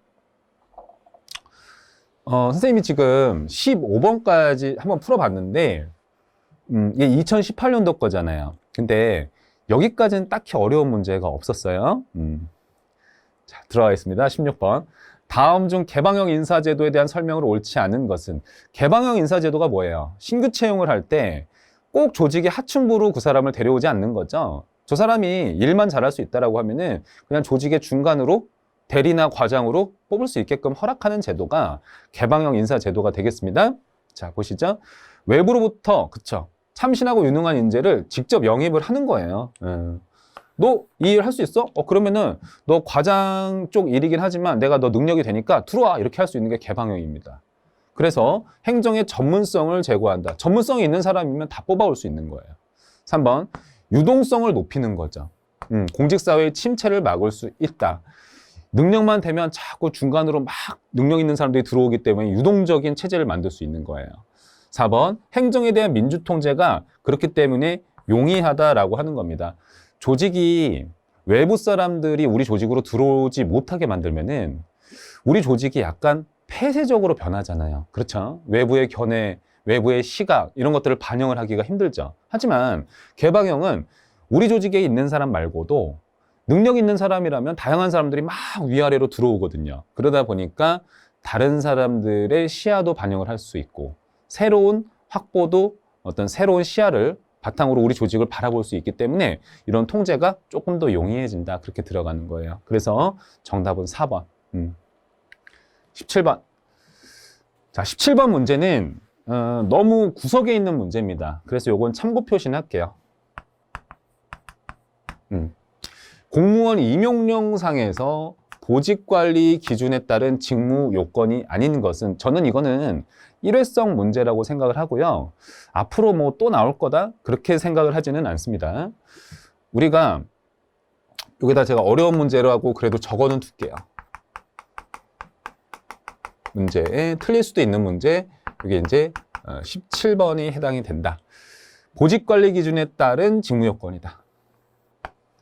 선생님이 지금 15번까지 한번 풀어봤는데 이게 2018년도 거잖아요. 근데 여기까지는 딱히 어려운 문제가 없었어요. 자, 들어가겠습니다. 16번. 다음 중 개방형 인사제도에 대한 설명으로 옳지 않은 것은? 개방형 인사제도가 뭐예요? 신규 채용을 할 때 꼭 조직의 하층부로 그 사람을 데려오지 않는 거죠. 저 사람이 일만 잘할 수 있다라고 하면은 그냥 조직의 중간으로 대리나 과장으로 뽑을 수 있게끔 허락하는 제도가 개방형 인사제도가 되겠습니다. 자, 보시죠. 외부로부터, 그쵸, 참신하고 유능한 인재를 직접 영입을 하는 거예요. 너 이 일 할 수 있어? 그러면은 너 과장 쪽 일이긴 하지만 내가 너 능력이 되니까 들어와. 이렇게 할 수 있는 게 개방형입니다. 그래서 행정의 전문성을 제고한다. 전문성이 있는 사람이면 다 뽑아올 수 있는 거예요. 3번, 유동성을 높이는 거죠. 공직사회의 침체를 막을 수 있다. 능력만 되면 자꾸 중간으로 막 능력 있는 사람들이 들어오기 때문에 유동적인 체제를 만들 수 있는 거예요. 4번, 행정에 대한 민주통제가 그렇기 때문에 용이하다라고 하는 겁니다. 조직이 외부 사람들이 우리 조직으로 들어오지 못하게 만들면은 우리 조직이 약간 폐쇄적으로 변하잖아요. 그렇죠? 외부의 견해, 외부의 시각 이런 것들을 반영을 하기가 힘들죠. 하지만 개방형은 우리 조직에 있는 사람 말고도 능력 있는 사람이라면 다양한 사람들이 막 위아래로 들어오거든요. 그러다 보니까 다른 사람들의 시야도 반영을 할 수 있고 새로운 확보도 어떤 새로운 시야를 바탕으로 우리 조직을 바라볼 수 있기 때문에 이런 통제가 조금 더 용이해진다. 그렇게 들어가는 거예요. 그래서 정답은 4번. 17번. 자, 17번 문제는 너무 구석에 있는 문제입니다. 그래서 요건 참고 표시는 할게요. 공무원 임용령상에서 보직관리 기준에 따른 직무 요건이 아닌 것은, 저는 이거는 일회성 문제라고 생각을 하고요. 앞으로 뭐 또 나올 거다? 그렇게 생각을 하지는 않습니다. 우리가 여기다 제가 어려운 문제라고 그래도 적어는 둘게요. 문제에 틀릴 수도 있는 문제, 이게 이제 17번이 해당이 된다. 보직관리 기준에 따른 직무 요건이다.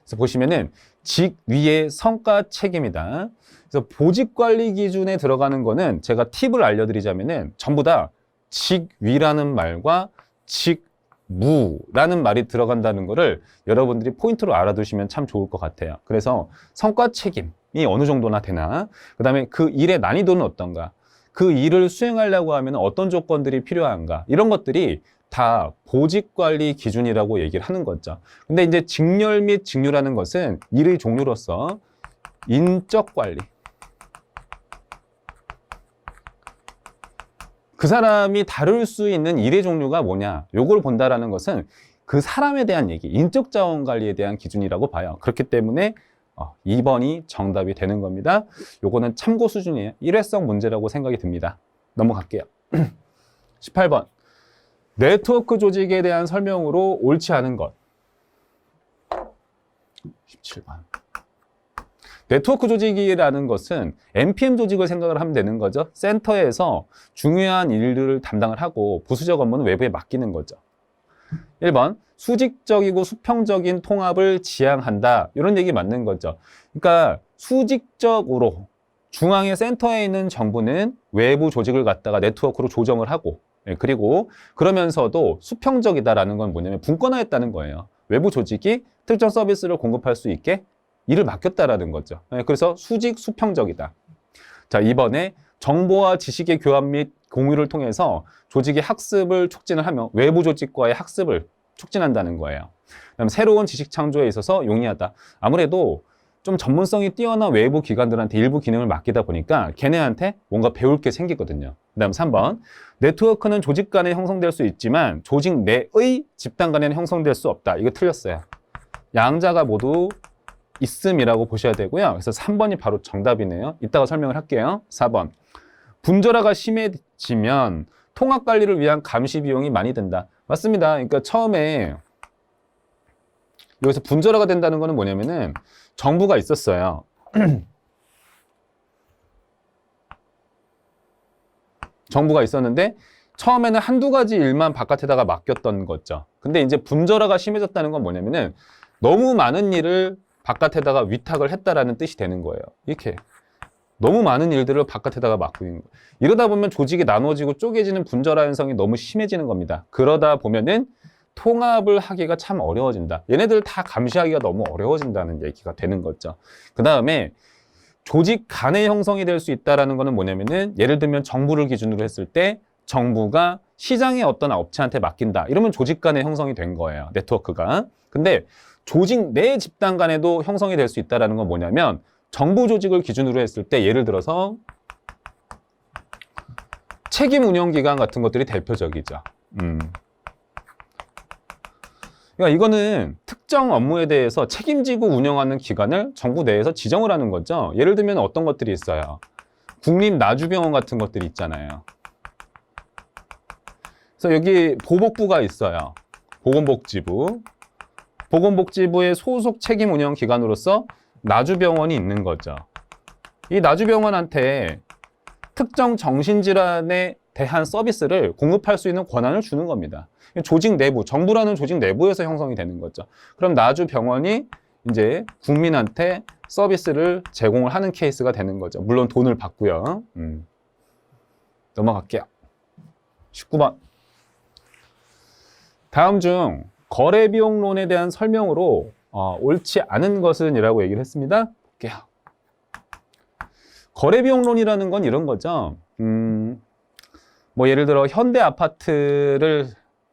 그래서 보시면은 직위의 성과 책임이다. 그래서 보직관리 기준에 들어가는 거는 제가 팁을 알려드리자면은 전부 다 직위라는 말과 직무라는 말이 들어간다는 거를 여러분들이 포인트로 알아두시면 참 좋을 것 같아요. 그래서 성과 책임이 어느 정도나 되나, 그 다음에 그 일의 난이도는 어떤가, 그 일을 수행하려고 하면 어떤 조건들이 필요한가, 이런 것들이 다 보직관리 기준이라고 얘기를 하는 거죠. 근데 이제 직렬 및 직류라는 것은 일의 종류로서 인적관리, 그 사람이 다룰 수 있는 일의 종류가 뭐냐, 요걸 본다라는 것은 그 사람에 대한 얘기, 인적 자원 관리에 대한 기준이라고 봐요. 그렇기 때문에 2번이 정답이 되는 겁니다. 요거는 참고 수준이에요. 일회성 문제라고 생각이 듭니다. 넘어갈게요. 18번. 네트워크 조직에 대한 설명으로 옳지 않은 것. 17번. 네트워크 조직이라는 것은 NPM 조직을 생각을 하면 되는 거죠. 센터에서 중요한 일들을 담당을 하고 부수적 업무는 외부에 맡기는 거죠. 1번. 수직적이고 수평적인 통합을 지향한다. 이런 얘기 맞는 거죠. 그러니까 수직적으로 중앙의 센터에 있는 정부는 외부 조직을 갖다가 네트워크로 조정을 하고, 그리고 그러면서도 수평적이다라는 건 뭐냐면 분권화했다는 거예요. 외부 조직이 특정 서비스를 공급할 수 있게 일을 맡겼다라는 거죠. 그래서 수직 수평적이다. 자, 2번에 정보와 지식의 교환 및 공유를 통해서 조직의 학습을 촉진을 하며 외부 조직과의 학습을 촉진한다는 거예요. 그다음 새로운 지식 창조에 있어서 용이하다. 아무래도 좀 전문성이 뛰어난 외부 기관들한테 일부 기능을 맡기다 보니까 걔네한테 뭔가 배울 게 생기거든요. 그다음 3번. 네트워크는 조직 간에 형성될 수 있지만 조직 내의 집단 간에는 형성될 수 없다. 이거 틀렸어요. 양자가 모두 있음이라고 보셔야 되고요. 그래서 3번이 바로 정답이네요. 이따가 설명을 할게요. 4번. 분절화가 심해지면 통합 관리를 위한 감시 비용이 많이 든다. 맞습니다. 그러니까 처음에 여기서 분절화가 된다는 거는 뭐냐면은 정부가 있었어요. 정부가 있었는데 처음에는 한두 가지 일만 바깥에다가 맡겼던 거죠. 근데 이제 분절화가 심해졌다는 건 뭐냐면은 너무 많은 일을 바깥에다가 위탁을 했다라는 뜻이 되는 거예요. 이렇게 너무 많은 일들을 바깥에다가 맡고 있는 거예요. 이러다 보면 조직이 나눠지고 쪼개지는 분절화 현상이 너무 심해지는 겁니다. 그러다 보면은 통합을 하기가 참 어려워진다. 얘네들 다 감시하기가 너무 어려워진다는 얘기가 되는 거죠. 그 다음에 조직 간의 형성이 될 수 있다는 거는 뭐냐면은 예를 들면 정부를 기준으로 했을 때 정부가 시장의 어떤 업체한테 맡긴다. 이러면 조직 간의 형성이 된 거예요. 네트워크가. 근데 조직 내 집단 간에도 형성이 될 수 있다는 건 뭐냐면 정부 조직을 기준으로 했을 때 예를 들어서 책임 운영 기관 같은 것들이 대표적이죠. 그러니까 이거는 특정 업무에 대해서 책임지고 운영하는 기관을 정부 내에서 지정을 하는 거죠. 예를 들면 어떤 것들이 있어요. 국립나주병원 같은 것들이 있잖아요. 그래서 여기 보복부가 있어요. 보건복지부. 보건복지부의 소속 책임 운영 기관으로서 나주병원이 있는 거죠. 이 나주병원한테 특정 정신질환에 대한 서비스를 공급할 수 있는 권한을 주는 겁니다. 조직 내부, 정부라는 조직 내부에서 형성이 되는 거죠. 그럼 나주병원이 이제 국민한테 서비스를 제공을 하는 케이스가 되는 거죠. 물론 돈을 받고요. 넘어갈게요. 19번. 다음 중 거래비용론에 대한 설명으로 옳지 않은 것은 이라고 얘기를 했습니다. 볼게요. 거래비용론이라는 건 이런 거죠. 뭐 예를 들어 현대 아파트를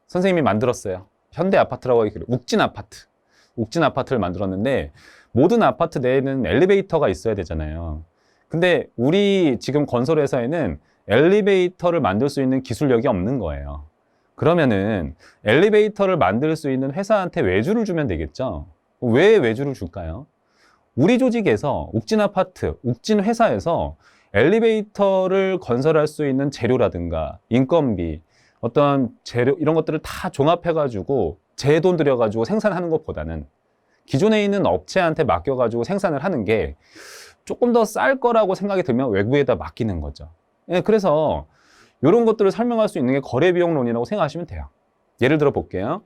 선생님이 만들었어요. 현대 아파트라고 하기 그래요. 욱진 아파트. 욱진 아파트를 만들었는데 모든 아파트 내에는 엘리베이터가 있어야 되잖아요. 근데 우리 지금 건설회사에는 엘리베이터를 만들 수 있는 기술력이 없는 거예요. 그러면은 엘리베이터를 만들 수 있는 회사한테 외주를 주면 되겠죠. 왜 외주를 줄까요? 우리 조직에서 욱진 아파트, 욱진 회사에서 엘리베이터를 건설할 수 있는 재료라든가 인건비, 어떤 재료 이런 것들을 다 종합해가지고 제 돈 들여가지고 생산하는 것보다는 기존에 있는 업체한테 맡겨가지고 생산을 하는 게 조금 더 쌀 거라고 생각이 들면 외부에다 맡기는 거죠. 그래서 이런 것들을 설명할 수 있는 게 거래비용론이라고 생각하시면 돼요. 예를 들어 볼게요.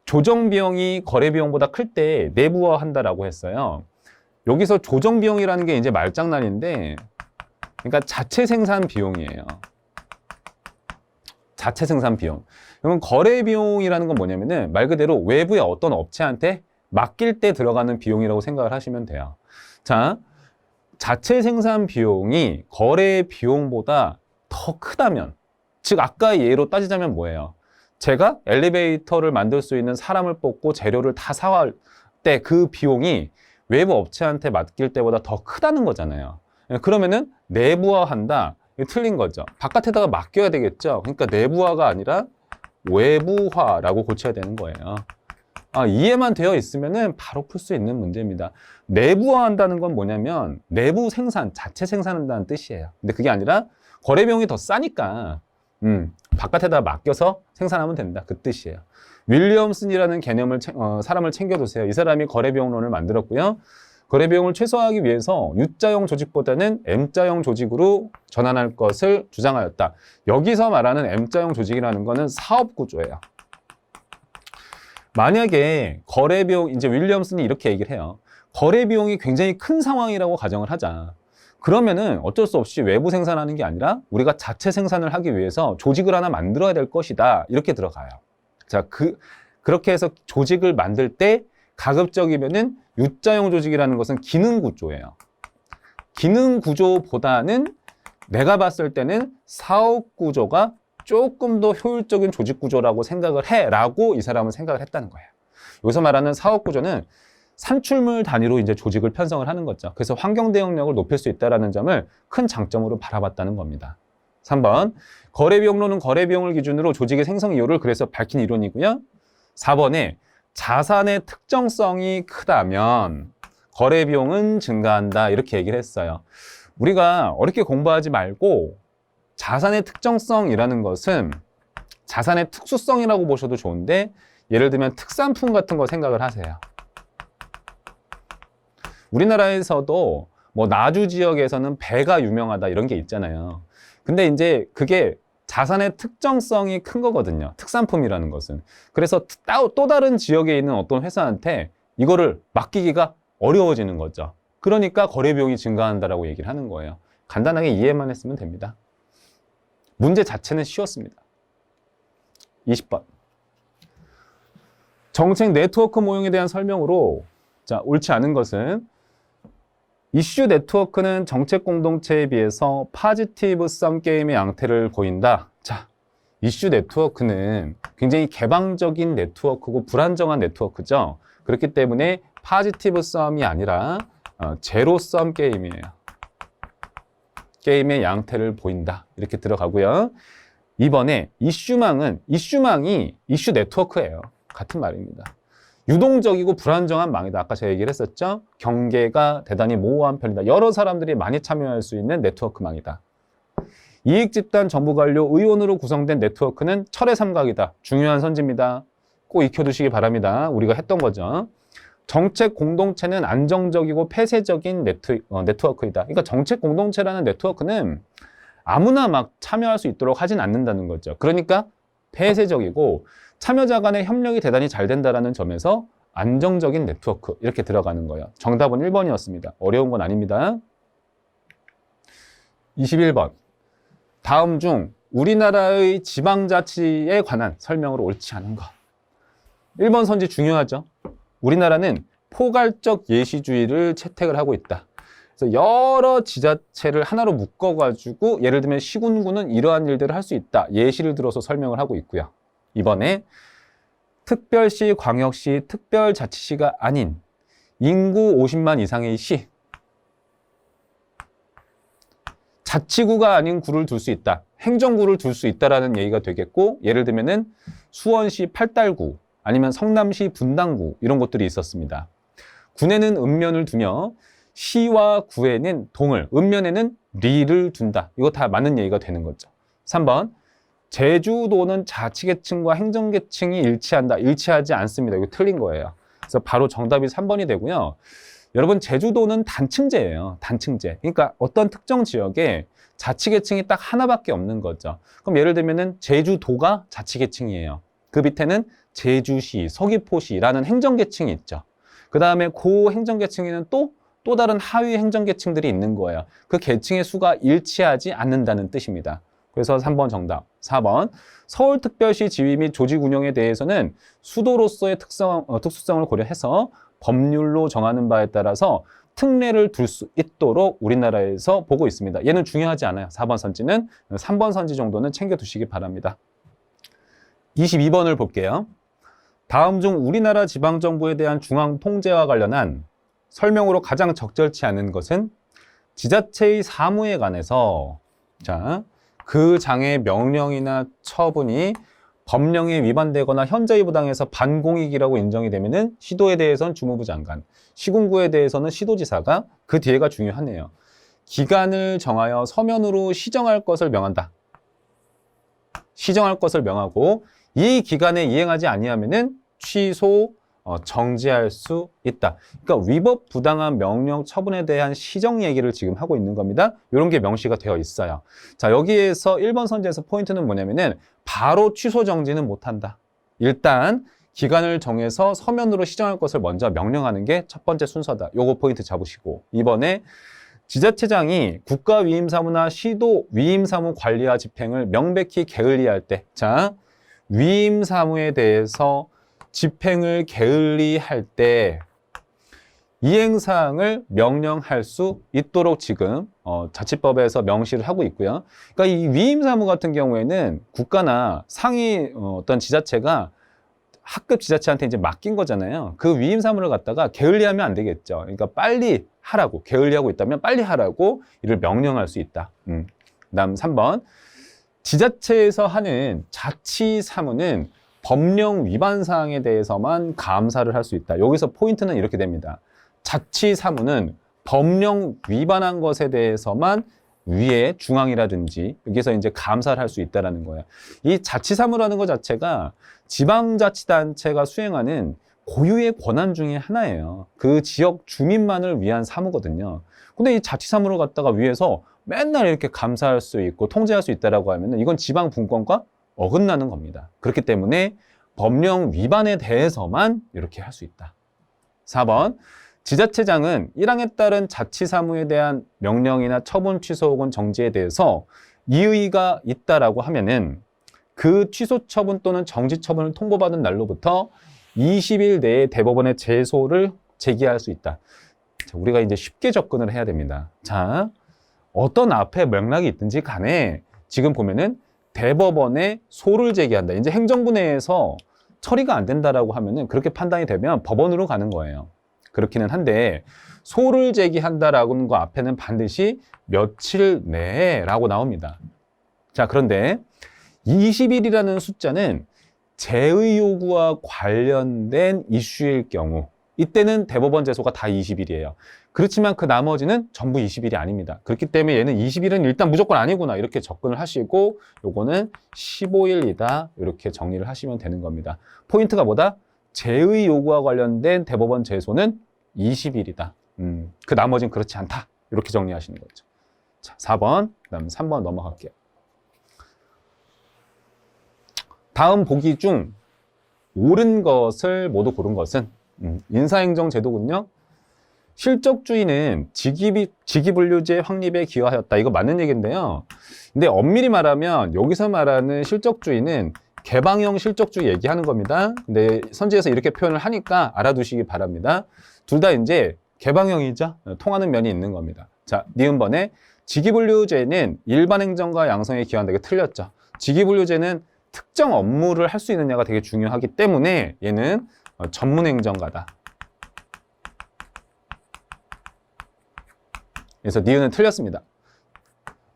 조정비용이 거래비용보다 클 때 내부화한다라고 했어요. 여기서 조정비용이라는 게 이제 말장난인데, 그러니까 자체 생산 비용이에요. 자체 생산 비용. 그러면 거래 비용이라는 건 뭐냐면은 말 그대로 외부의 어떤 업체한테 맡길 때 들어가는 비용이라고 생각을 하시면 돼요. 자, 자체 생산 비용이 거래 비용보다 더 크다면, 즉 아까 예로 따지자면 뭐예요? 제가 엘리베이터를 만들 수 있는 사람을 뽑고 재료를 다 사갈 때 그 비용이 외부 업체한테 맡길 때보다 더 크다는 거잖아요. 그러면은 내부화한다. 이게 틀린 거죠. 바깥에다가 맡겨야 되겠죠. 그러니까 내부화가 아니라 외부화라고 고쳐야 되는 거예요. 이해만 되어 있으면은 바로 풀 수 있는 문제입니다. 내부화한다는 건 뭐냐면 내부 생산, 자체 생산한다는 뜻이에요. 근데 그게 아니라 거래 비용이 더 싸니까 바깥에다 맡겨서 생산하면 된다. 그 뜻이에요. 윌리엄슨이라는 개념을 사람을 챙겨두세요. 이 사람이 거래비용론을 만들었고요. 거래비용을 최소화하기 위해서 U자형 조직보다는 M자형 조직으로 전환할 것을 주장하였다. 여기서 말하는 M자형 조직이라는 거는 사업구조예요. 만약에 거래비용, 이제 윌리엄슨이 이렇게 얘기를 해요. 거래비용이 굉장히 큰 상황이라고 가정을 하자. 그러면은 어쩔 수 없이 외부 생산하는 게 아니라 우리가 자체 생산을 하기 위해서 조직을 하나 만들어야 될 것이다. 이렇게 들어가요. 자, 그렇게 해서 조직을 만들 때 가급적이면은 U자형 조직이라는 것은 기능 구조예요. 기능 구조보다는 내가 봤을 때는 사업 구조가 조금 더 효율적인 조직 구조라고 생각을 해 라고 이 사람은 생각을 했다는 거예요. 여기서 말하는 사업 구조는 산출물 단위로 이제 조직을 편성을 하는 거죠. 그래서 환경 대응력을 높일 수 있다는 점을 큰 장점으로 바라봤다는 겁니다. 3번, 거래 비용론은 거래 비용을 기준으로 조직의 생성 이유를 그래서 밝힌 이론이고요. 4번에 자산의 특정성이 크다면 거래 비용은 증가한다 이렇게 얘기를 했어요. 우리가 어렵게 공부하지 말고 자산의 특정성이라는 것은 자산의 특수성이라고 보셔도 좋은데 예를 들면 특산품 같은 거 생각을 하세요. 우리나라에서도 뭐 나주 지역에서는 배가 유명하다 이런 게 있잖아요. 근데 이제 그게 자산의 특정성이 큰 거거든요. 특산품이라는 것은. 그래서 또 다른 지역에 있는 어떤 회사한테 이거를 맡기기가 어려워지는 거죠. 그러니까 거래 비용이 증가한다라고 얘기를 하는 거예요. 간단하게 이해만 했으면 됩니다. 문제 자체는 쉬웠습니다. 20번. 정책 네트워크 모형에 대한 설명으로 자, 옳지 않은 것은 이슈 네트워크는 정책 공동체에 비해서 파지티브 썸 게임의 양태를 보인다. 자, 이슈 네트워크는 굉장히 개방적인 네트워크고 불안정한 네트워크죠. 그렇기 때문에 파지티브 썸이 아니라 제로 썸 게임이에요. 게임의 양태를 보인다. 이렇게 들어가고요. 이번에 이슈망이 이슈 네트워크예요. 같은 말입니다. 유동적이고 불안정한 망이다. 아까 제가 얘기를 했었죠. 경계가 대단히 모호한 편이다. 여러 사람들이 많이 참여할 수 있는 네트워크망이다. 이익집단 정부관료 의원으로 구성된 네트워크는 철의 삼각이다. 중요한 선지입니다. 꼭 익혀두시기 바랍니다. 우리가 했던 거죠. 정책 공동체는 안정적이고 폐쇄적인 네트워크이다. 그러니까 정책 공동체라는 네트워크는 아무나 막 참여할 수 있도록 하진 않는다는 거죠. 그러니까 폐쇄적이고 참여자 간의 협력이 대단히 잘 된다는 점에서 안정적인 네트워크 이렇게 들어가는 거예요. 정답은 1번이었습니다. 어려운 건 아닙니다. 21번. 다음 중 우리나라의 지방자치에 관한 설명으로 옳지 않은 것. 1번 선지 중요하죠. 우리나라는 포괄적 예시주의를 채택을 하고 있다. 그래서 여러 지자체를 하나로 묶어가지고 예를 들면 시군구는 이러한 일들을 할 수 있다. 예시를 들어서 설명을 하고 있고요. 이번에 특별시, 광역시, 특별자치시가 아닌 인구 50만 이상의 시, 자치구가 아닌 구를 둘 수 있다. 행정구를 둘 수 있다라는 얘기가 되겠고, 예를 들면은 수원시 팔달구, 아니면 성남시 분당구 이런 것들이 있었습니다. 군에는 읍면을 두며 시와 구에는 동을, 읍면에는 리를 둔다. 이거 다 맞는 얘기가 되는 거죠. 3번. 제주도는 자치계층과 행정계층이 일치한다. 일치하지 않습니다. 이거 틀린 거예요. 그래서 바로 정답이 3번이 되고요. 여러분, 제주도는 단층제예요. 단층제. 그러니까 어떤 특정 지역에 자치계층이 딱 하나밖에 없는 거죠. 그럼 예를 들면은 제주도가 자치계층이에요. 그 밑에는 제주시, 서귀포시라는 행정계층이 있죠. 그 다음에 그 행정계층에는 또 다른 하위 행정계층들이 있는 거예요. 그 계층의 수가 일치하지 않는다는 뜻입니다. 그래서 3번 정답. 4번. 서울특별시 지위 및 조직 운영에 대해서는 수도로서의 특수성을 고려해서 법률로 정하는 바에 따라서 특례를 둘 수 있도록 우리나라에서 보고 있습니다. 얘는 중요하지 않아요. 4번 선지는 3번 선지 정도는 챙겨두시기 바랍니다. 22번을 볼게요. 다음 중 우리나라 지방정부에 대한 중앙 통제와 관련한 설명으로 가장 적절치 않은 것은 지자체의 사무에 관해서 자, 그 장의 명령이나 처분이 법령에 위반되거나 현저히 부당해서 반공익이라고 인정이 되면은 시도에 대해서는 주무부 장관, 시군구에 대해서는 시도지사가 그 뒤에가 중요하네요. 기간을 정하여 서면으로 시정할 것을 명한다. 시정할 것을 명하고 이 기간에 이행하지 아니하면은 취소, 정지할 수 있다. 그러니까 위법 부당한 명령 처분에 대한 시정 얘기를 지금 하고 있는 겁니다. 이런 게 명시가 되어 있어요. 자, 여기에서 1번 선지에서 포인트는 뭐냐면은 바로 취소 정지는 못한다. 일단 기간을 정해서 서면으로 시정할 것을 먼저 명령하는 게 첫 번째 순서다. 요거 포인트 잡으시고, 이번에 지자체장이 국가 위임사무나 시도 위임사무 관리와 집행을 명백히 게을리할 때, 자, 위임사무에 대해서 집행을 게을리할 때 이행사항을 명령할 수 있도록 지금 자치법에서 명시를 하고 있고요. 그러니까 이 위임사무 같은 경우에는 국가나 상위 어떤 지자체가 학급 지자체한테 이제 맡긴 거잖아요. 그 위임사무를 갖다가 게을리하면 안 되겠죠. 그러니까 빨리 하라고, 게을리하고 있다면 빨리 하라고 이를 명령할 수 있다. 그다음 3번. 지자체에서 하는 자치사무는 법령 위반 사항에 대해서만 감사를 할 수 있다. 여기서 포인트는 이렇게 됩니다. 자치사무는 법령 위반한 것에 대해서만 위에 중앙이라든지 여기서 이제 감사를 할 수 있다라는 거예요. 이 자치사무라는 것 자체가 지방자치단체가 수행하는 고유의 권한 중에 하나예요. 그 지역 주민만을 위한 사무거든요. 근데 이 자치사무를 갖다가 위에서 맨날 이렇게 감사할 수 있고 통제할 수 있다라고 하면은 이건 지방 분권과 어긋나는 겁니다. 그렇기 때문에 법령 위반에 대해서만 이렇게 할 수 있다. 4번. 지자체장은 1항에 따른 자치사무에 대한 명령이나 처분 취소 혹은 정지에 대해서 이의가 있다라고 하면은 그 취소 처분 또는 정지 처분을 통보받은 날로부터 20일 내에 대법원에 제소를 제기할 수 있다. 자, 우리가 이제 쉽게 접근을 해야 됩니다. 자, 어떤 앞에 맥락이 있든지 간에 지금 보면은 대법원에 소를 제기한다. 이제 행정부 내에서 처리가 안 된다라고 하면은 그렇게 판단이 되면 법원으로 가는 거예요. 그렇기는 한데 소를 제기한다라는 거 앞에는 반드시 며칠 내라고 나옵니다. 자, 그런데 20일이라는 숫자는 제의 요구와 관련된 이슈일 경우 이때는 대법원 제소가 다 20일이에요. 그렇지만 그 나머지는 전부 20일이 아닙니다. 그렇기 때문에 얘는 20일은 일단 무조건 아니구나 이렇게 접근을 하시고 요거는 15일이다 이렇게 정리를 하시면 되는 겁니다. 포인트가 뭐다? 제의 요구와 관련된 대법원 제소는 20일이다. 그 나머지는 그렇지 않다. 이렇게 정리하시는 거죠. 자, 4번, 그 다음 3번 넘어갈게요. 다음 보기 중 옳은 것을 모두 고른 것은 인사행정제도군요. 실적주의는 직위분류제 확립에 기여하였다. 이거 맞는 얘기인데요. 근데 엄밀히 말하면 여기서 말하는 실적주의는 개방형 실적주의 얘기하는 겁니다. 근데 선지에서 이렇게 표현을 하니까 알아두시기 바랍니다. 둘 다 이제 개방형이죠. 통하는 면이 있는 겁니다. 자, 니은번에 직위분류제는 일반 행정과 양성에 기여한다. 이게 틀렸죠. 직위분류제는 특정 업무를 할 수 있느냐가 되게 중요하기 때문에 얘는 전문행정가다. 그래서 니은은 틀렸습니다.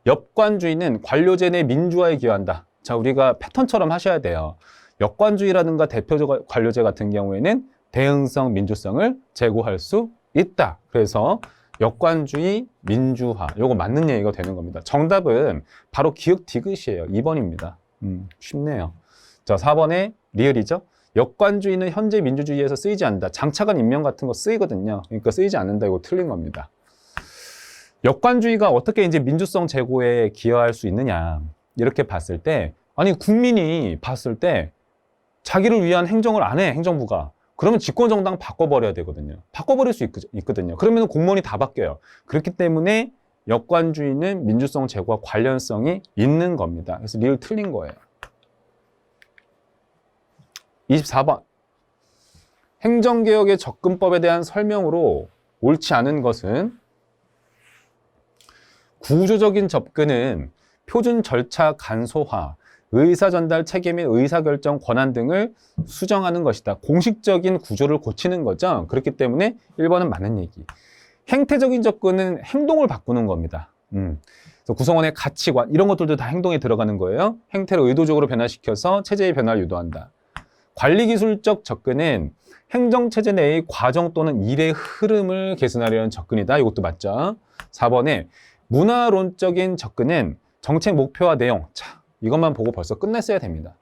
역관주의는 관료제 내 민주화에 기여한다. 자, 우리가 패턴처럼 하셔야 돼요. 역관주의라든가 대표적 관료제 같은 경우에는 대응성, 민주성을 제고할 수 있다. 그래서 역관주의, 민주화 요거 맞는 얘기가 되는 겁니다. 정답은 바로 기역 디귿이에요. 2번입니다. 쉽네요. 자, 4번에 리을이죠. 역관주의는 현재 민주주의에서 쓰이지 않는다. 장차관 임명 같은 거 쓰이거든요. 그러니까 쓰이지 않는다. 이거 틀린 겁니다. 역관주의가 어떻게 이제 민주성 제고에 기여할 수 있느냐. 이렇게 봤을 때, 아니, 국민이 봤을 때 자기를 위한 행정을 안 해, 행정부가. 그러면 집권정당 바꿔버려야 되거든요. 바꿔버릴 수 있거든요. 그러면 공무원이 다 바뀌어요. 그렇기 때문에 역관주의는 민주성 제고와 관련성이 있는 겁니다. 그래서 리을 틀린 거예요. 24번. 행정개혁의 접근법에 대한 설명으로 옳지 않은 것은 구조적인 접근은 표준 절차 간소화, 의사전달 체계 및 의사결정 권한 등을 수정하는 것이다. 공식적인 구조를 고치는 거죠. 그렇기 때문에 1번은 맞는 얘기. 행태적인 접근은 행동을 바꾸는 겁니다. 그래서 구성원의 가치관 이런 것들도 다 행동에 들어가는 거예요. 행태를 의도적으로 변화시켜서 체제의 변화를 유도한다. 관리기술적 접근은 행정체제 내의 과정 또는 일의 흐름을 개선하려는 접근이다. 이것도 맞죠. 4번에 문화론적인 접근은 정책 목표와 내용. 자, 이것만 보고 벌써 끝냈어야 됩니다.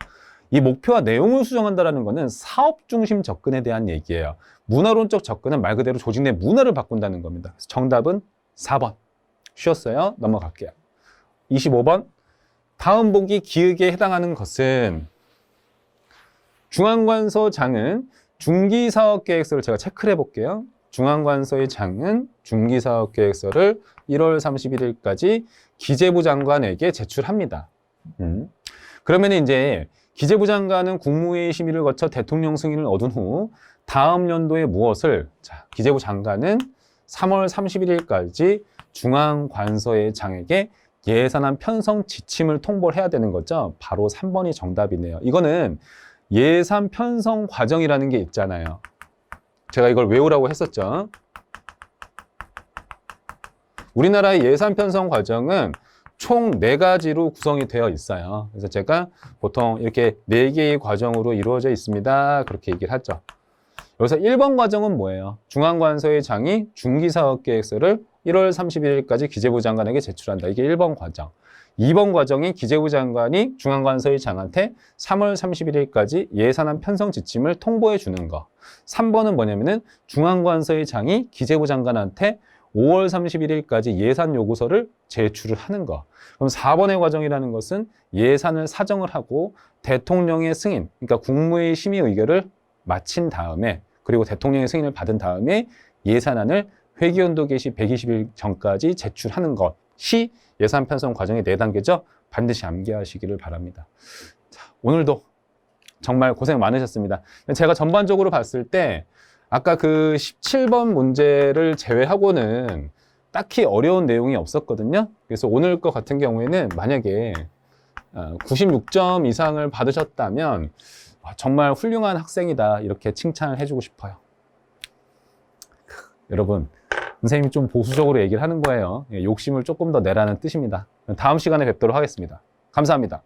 이 목표와 내용을 수정한다는 것은 사업 중심 접근에 대한 얘기예요. 문화론적 접근은 말 그대로 조직 내 문화를 바꾼다는 겁니다. 그래서 정답은 4번. 쉬웠어요. 넘어갈게요. 25번. 다음 보기 기역에 해당하는 것은 중앙관서 장은 중기사업계획서를 제가 체크를 해볼게요. 중앙관서의 장은 중기사업계획서를 1월 31일까지 기재부 장관에게 제출합니다. 그러면 이제 기재부 장관은 국무회의 심의를 거쳐 대통령 승인을 얻은 후 다음 연도에 무엇을, 자, 기재부 장관은 3월 31일까지 중앙관서의 장에게 예산안 편성 지침을 통보를 해야 되는 거죠. 바로 3번이 정답이네요. 이거는 예산 편성 과정이라는 게 있잖아요. 제가 이걸 외우라고 했었죠. 우리나라의 예산 편성 과정은 총 4가지로 구성이 되어 있어요. 그래서 제가 보통 이렇게 4개의 과정으로 이루어져 있습니다. 그렇게 얘기를 하죠. 여기서 1번 과정은 뭐예요? 중앙관서의 장이 중기사업계획서를 1월 31일까지 기재부 장관에게 제출한다. 이게 1번 과정. 2번 과정이 기재부 장관이 중앙관서의 장한테 3월 31일까지 예산안 편성 지침을 통보해 주는 거. 3번은 뭐냐면은 중앙관서의 장이 기재부 장관한테 5월 31일까지 예산 요구서를 제출을 하는 거. 그럼 4번의 과정이라는 것은 예산을 사정을 하고 대통령의 승인, 그러니까 국무회의 심의 의결을 마친 다음에, 그리고 대통령의 승인을 받은 다음에 예산안을 회기연도 개시 120일 전까지 제출하는 것이 예산 편성 과정의 4단계죠. 반드시 암기하시기를 바랍니다. 자, 오늘도 정말 고생 많으셨습니다. 제가 전반적으로 봤을 때 아까 그 17번 문제를 제외하고는 딱히 어려운 내용이 없었거든요. 그래서 오늘 것 같은 경우에는 만약에 96점 이상을 받으셨다면 정말 훌륭한 학생이다, 이렇게 칭찬을 해주고 싶어요. 여러분, 선생님이 좀 보수적으로 얘기를 하는 거예요. 욕심을 조금 더 내라는 뜻입니다. 다음 시간에 뵙도록 하겠습니다. 감사합니다.